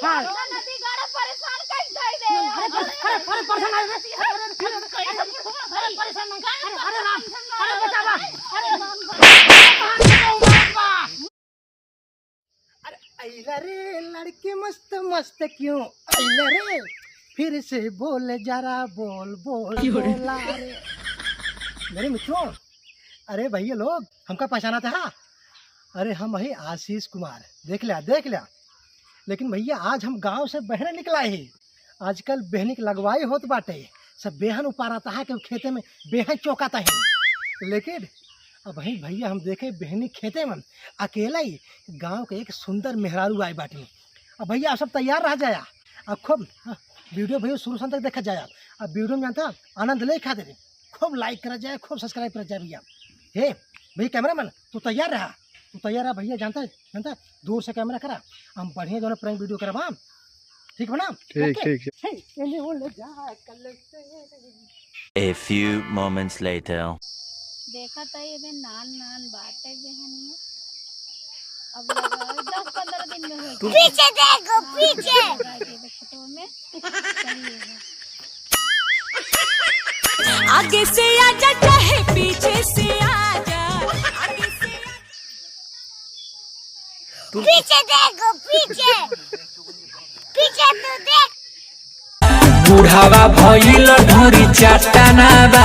हां नदी गाड़ा परेशान कर दे दे। अरे परेशान है अरे परेशान नहीं अरे राम अरे बचावा अरे अरे रे लड़की मस्त मस्त क्यों अइला रे फिर से बोल जरा बोल बोल बोला रे मेरे मित्रों। अरे भैया लोग हमका पहचाना था। अरे हम वही आशीष कुमार देख लिया लेकिन भैया आज हम गांव से बहने निकला ही। आजकल बहनी की लगवाई होत बाटे सब बेहन उपाराता है कि खेते में बेहन चौकाता है। लेकिन अब वही भैया हम देखे बहनी खेते में अकेला ही गांव के एक सुंदर मेहरारू आए बाटे। अब भैया आप सब तैयार रह जाया अब खूब वीडियो भैया शुरू तक देखा जाए। अब वीडियो में जानता आनंद ले खाते खूब लाइक करा जाए खूब सब्सक्राइब करा जाए। भैया हे भैया कैमरामैन तू तैयार रहा भैया जानता दूर से कैमरा करा हम बढ़िया जो प्रैंक वीडियो करवा ठीक बना ठीक। A few moments later. देखा था ये बे नान बातें बहनिया अब लगा 10-15 दिन में हो पीछे देखो पीछे खेतों में आगे से आजा चाहे पीछे से आजा आगे से पीछे देखो पीछे पीछे तो देख बुढ़ावा भइल ढोरी चाटाना बा।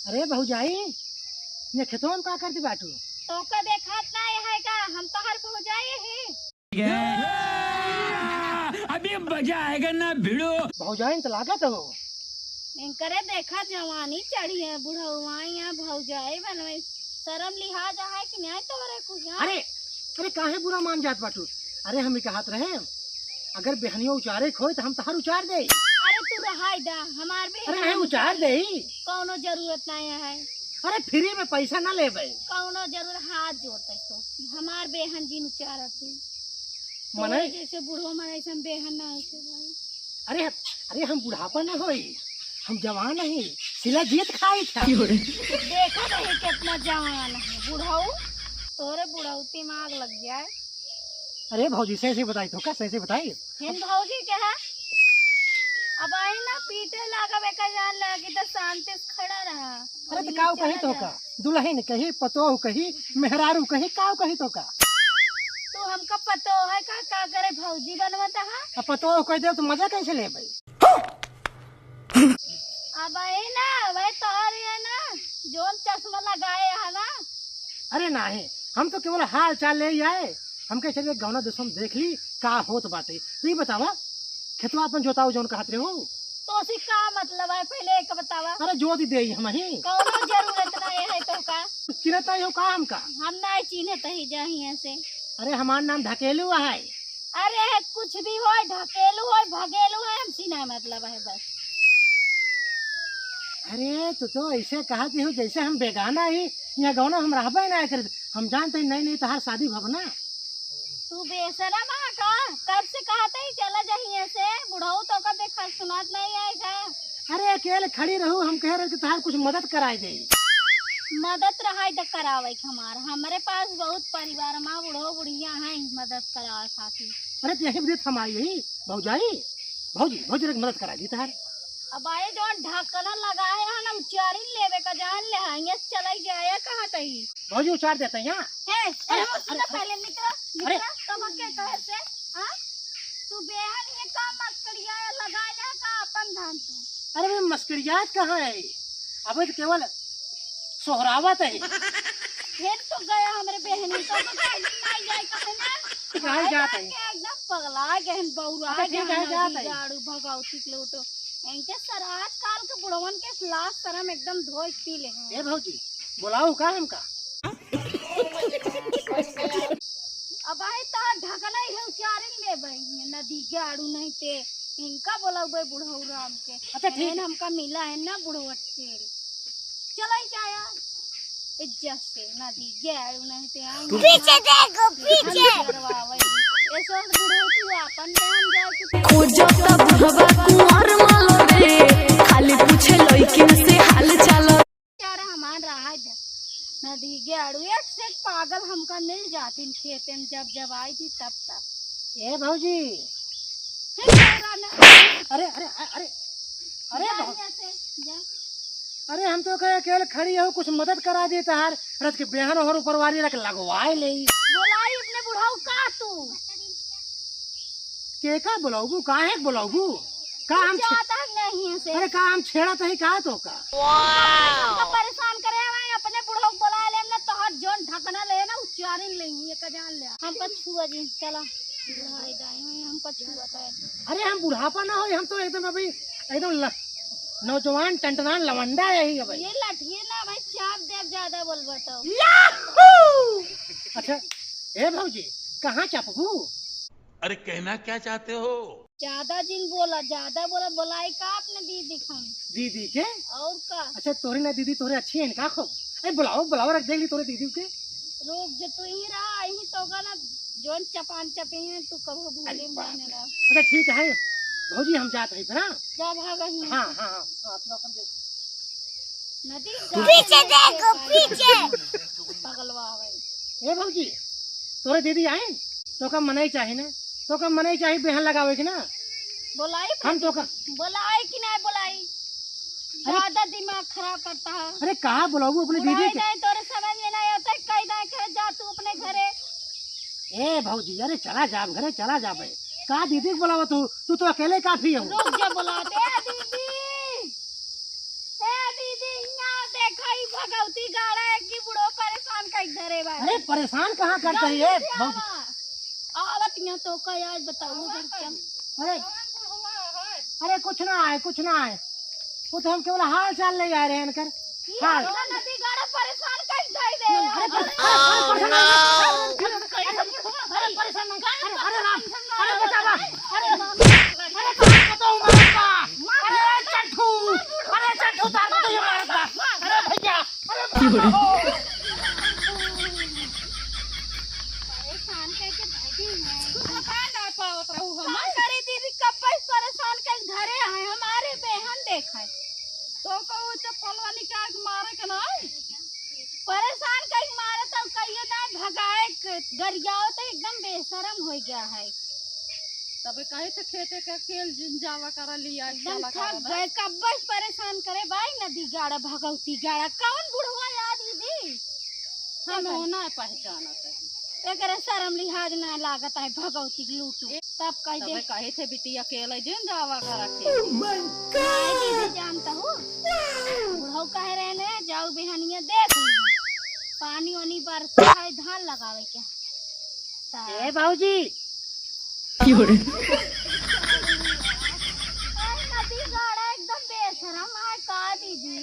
अरे भौजाई ये खेतों में का करती बाटू तो का देखा नहीं है का हम तो हर पहुंच जाए हैं अभी मजा आएगा ना भिड़ो भौजाई तो लागत हो करे देखा जवानी चढ़ी है बुढ़ाई है भौजाई बनवे शर्म लिहाज है कि नहीं तो रे कुछ। अरे काहे बुरा मान जात बाटू। अरे हम कहत रहे अगर बहनियों उचारे खोए तो हम तहार उचार दे। अरे तू रहाई दा हमार भी अरे हम उचार दे कोनो जरूरत नहीं है। अरे फ्री में पैसा ना लेबे कोनो जरूर हाथ जोड़ते तो हमार बेहन जी उचारा तू मने जैसे बूढ़ो मन ऐसे बेहन ना ऐसे भाई। अरे हम बुढ़ापा ना होई हम जवान नहीं सिला जीत खाई था देखा नहीं कितना जवान है बुढ़ाऊ तोरे बुढ़ाउती में आग लग जाए। अरे भौजी सही बताई तो का सही बताई हिंद भौजी क्या है अब आई ना पीटे लागा बेका जान लगी तो शांति से खड़ा रहा। अरे तो काऊ कही तो का दुल्हन कही पतोह कही मेहरारू कही काऊ कही तो का तो हमका पतो है का करे भौजी बनवता है अब पतोह कह दे तो मजा कैसे लेबे। अब आई ना भाई तोहरी है ना जोन चश्मा लगाए है ना। अरे नहीं हम तो केवल हाल चाल ले आए हमके चलिए गौना देशों में देख ली का होत बाटे तो ये बतावा खेतवा अपन जोताऊ जोन कहत रहे हो तो सी का मतलब है पहले एक बतावा। अरे जोत दे हम ही कोनो जरूरत नहीं है तो का चिन्हता हो का हमका हम नहीं चिन्हत ही जाहिए से। अरे हमार नाम ढकेलू है। अरे कुछ भी हो ढकेलू हो भगेलू है हम सीना मतलब है बस। अरे तो ऐसे कहती हो जैसे हम बेगाना ही यहाँ गौना हम रहबे ना कर हम जानते नहीं तहार शादी भवना तू बेशरम है का कब से कहते ही चला जाइए से बुढ़ाऊ तो का देखा सुनात नहीं आएगा। अरे अकेले खड़ी रहू हम कह रहे कि तहार कुछ मदद कराई दे। मदद रहा तो करावे हमारे पास बहुत परिवार माँ बुढ़ो बुढ़िया है मदद करावे खातिर। अरे यही भी हम आई यही भौजाई भौजी मदद करा दी तहार। अब आए जो ढक्कन लगाए हैं ना उचारी लेवे का जान ले आएंगे चला जाए कहाँ तही भौजी उचार देते हैं यहाँ पहले निकला कब के कहे से हाँ तू बेहन ये काम मस्करिया लगा ले का अपन धान तू। अरे मैं मस्करियात कहाँ है अब तो केवल सोहरावत है फिर तो गया हमारे बहनी तो नहीं जाए कहे ना कहाँ जाते हैं एकदम पगला गहन बौरा गाड़ू भगाउती लो तो इनके सराज काल के बुढ़वन के लाश तरह एकदम धोई पी ले। ए भौजी बुलाओ का हमका अब आई तो ढकना ही उचारे ले भाई नदी के आड़ू नहीं ते इनका बोलाऊ भाई बुढ़ऊ राम के। अच्छा ठीक हमका मिला है ना बुढ़वा तेल चला जाया इज्जत से नदी के आड़ू नहीं ते पीछे देखो पीछे ऐसा बुढ़ऊ तू अपन बहन जाए खोजो तब हवा कुंवर मालो रे खाली पूछे लइकिन से हाल चाल यार हमार रहा है नदी गाड़ू एक से एक पागल हमका मिल जाती खेते में जब आई थी तब ए भौजी, अरे अरे अरे अरे अरे हम तो कहे अकेले खड़ी हो, कुछ मदद करा दी तार रथ के बेहन और ऊपरवारी रख लगवाए ले बोलाई अपने बुढ़ाऊ का तू के का बुलाऊगू, काहे बुलाऊगू का हम जाता नहीं से अरे का हम छेड़ा तही का तो का हमको परेशान करे भाई अपने बुढ़ाऊ बुला ले हमने तोहर जोन ढकना ले ना उच्चारण लेंगे एक जान ले हमको छुआ जी चला भाई दाई हमको छुआ है। अरे हम बुढ़ापा ना हो, हम तो एकदम अभी एकदम नौजवान टंटनान लवंडा यही है भाई। ये लठिए ना भाई चाप देव ज्यादा बोल बताओ। अच्छा ए भौजी कहाँ चापबू? अरे कहना क्या चाहते हो? ज्यादा जिन बोला ज्यादा बोला बोलाई का अपने दीदी खान दीदी के और का। अच्छा तोरे ना दीदी तोरे अच्छी है इनका खूब। अरे बुलाओ बुलाओ रख देगी तोरे दीदी के। रोक जो तू ही रहा यही तो का ना जोन चपान चपे हैं तू कबो भूले माने रहा। अच्छा ठीक है भौजी हम जाते हैं ना। जा भागा ही हाँ हाँ हाँ तुम अपन देखो नदी पीछे देखो पीछे पगलवा गई। ए भौजी तोरे दीदी आए तो का मनाई चाहिए ना, तो का मनाई चाहिए बेहन लगावे की ना। बोलाई हम तो का बोलाई कि नहीं बोलाई ज्यादा दिमाग खराब करता है। अरे कहाँ बुलाऊ अपने दीदी के? नहीं तोरे समझ में नहीं आता कहीं ना कहीं जा तू अपने घरे। ए भौजी अरे चला जा घरे चला जा भाई का दीदी को बुलावा तू तो अकेले काफी है। रुक जा बुलाते दीदी यहाँ देखा ही भगवती गाड़ा है कि बुढ़ो परेशान कहीं घरे भाई। अरे परेशान कहाँ करता है ये भौजी? आवत यहाँ तो का आज बताऊँ अरे अरे कुछ ना है कुछ ना है, वो तो हम केवल हाल चाल ले जा रहे हैं इनकर हाल। नदी गाड़ा परेशान कहीं जाई दे। अरे परेशान अरे बतावा अरे कहाँ बताऊँ अरे चंटू तार को तो ये मारता। अरे भैया अरे परेशान करके बैठी है बता ना पावत रहू हम करे दीदी कब परेशान कहीं घरे है हमारे बहन देखा तो कहू चप्पलवा निकाल के मारे के ना परेशान कहीं मारे तो कहियो ना भगाए गरियाओ तो एकदम बेशरम हो गया है। तबे कहे थे खेते का खेल जिन जावा करा लिया एकदम थक गए कब परेशान करे भाई नदी गाड़ा भगवती गाड़ा कौन बुढ़वा याद दीदी हम होना है पहचाना एक शर्म लिहाज ना लागत है भगवती लूटू तब कह दे कहे थे बिटिया अकेले जिन जावा करा खेल दीदी जानता हूँ बुढ़ऊ कह रहे ने जाओ बिहनिया देख ली पानी वानी बरसा है धान लगावे क्या। ए भौजी नदी गाड़ा एकदम बेशरम है का दीदी।